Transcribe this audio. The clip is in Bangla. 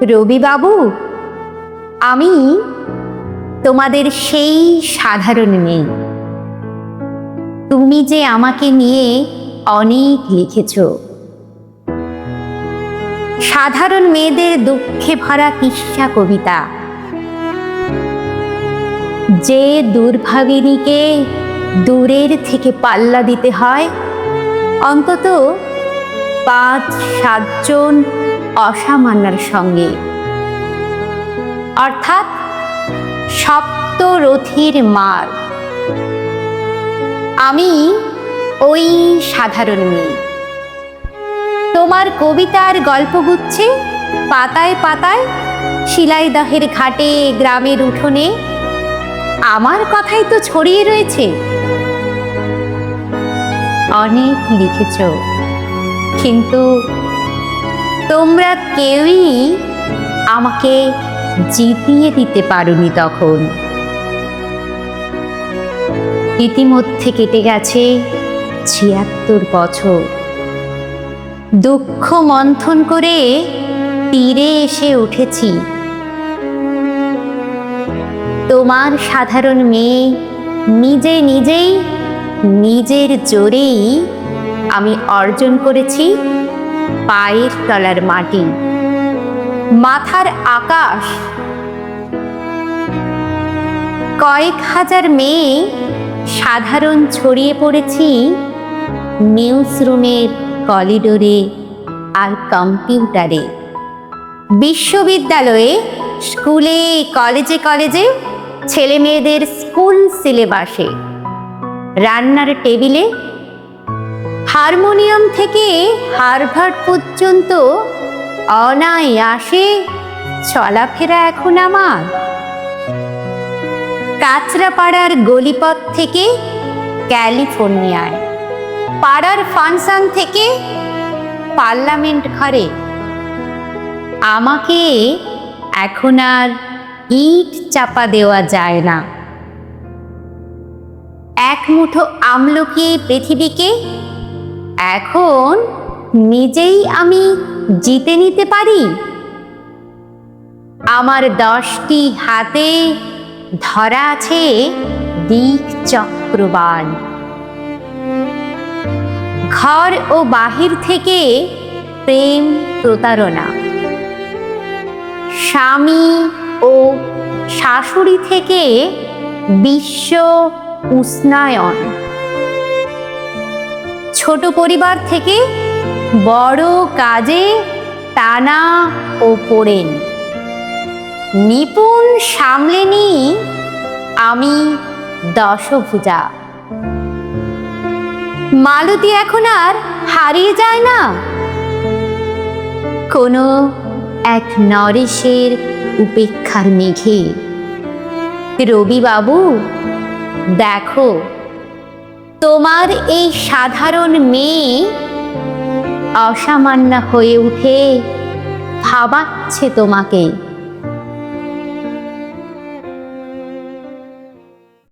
রবিবাবু, আমি তোমাদের সেই সাধারণ মেয়ে। তুমি যে আমাকে নিয়ে অনেক লিখেছ। সাধারণ মেয়েদের দুঃখে ভরা কিস্সা কবিতা, যে দুর্ভাগিনীকে দূরের থেকে পাল্লা দিতে হয় অন্তত ৫-৭ জন অসামান্যার সঙ্গে, অর্থাৎ সপ্তরথীর মার। আমি ওই সাধারণ মেয়ে। তোমার কবিতার গল্পগুচ্ছে পাতায় পাতায়, শিলাইদহের ঘাটে, গ্রামের উঠোনে আমার কথাই তো ছড়িয়ে রয়েছে। অনেক লিখেছ, কিন্তু তোমরা কেউই আমাকে জিতিয়ে দিতে পারোনি তখন। ইতিমধ্যে কেটে গেছে ৭৬ বছর। দুঃখ মন্থন করে তীরে এসে উঠেছি। তোমার সাধারণ মেয়ে নিজে নিজেই, নিজের জোরেই আমি অর্জন করেছি পায়ের তলার মাটি, মাথার আকাশ। কয়েক হাজার মেয়ে সাধারণ ছড়িয়ে পড়েছি নিউজ রুমের করিডোরে আর কম্পিউটারে, বিশ্ববিদ্যালয়ে, স্কুলে, কলেজে কলেজে, ছেলে মেয়েদের স্কুল সিলেবাসে, রান্নার টেবিলে। হারমোনিয়াম থেকে হার্ভার্ড পর্যন্ত অনায়াসে চলাফেরা এখন আমার। কাঁচরাপাড়ার গলিপথ থেকে ক্যালিফোর্নিয়ায়, পাড়ার ফাংশন থেকে পার্লামেন্ট ঘরে। আমাকে এখন আর ইট চাপা দেওয়া যায় না। এক মুঠো আমলকি পৃথিবীকে এখন নিজেই আমি জিতে নিতে পারি। আমার 10টি হাতে ধরা আছে দিক চক্রবাণ। ঘর ও বাহির থেকে প্রেম প্রতারণা, স্বামী ও শাশুড়ি থেকে বিশ্ব উষ্ণায়ন, ছোট পরিবার থেকে বড় কাজে টানা ও পোড়েন। নিপুণ সামলে নিই আমি দশভুজা। মালতী এখন আর হারিয়ে যায় না কোনো এক নরেশের উপেক্ষার মেঘে। রবিবাবু, দেখো, তোমার এই সাধারণ মেয়ে অসামান্য হয়ে উঠে ভাবাচ্ছে তোমাকে।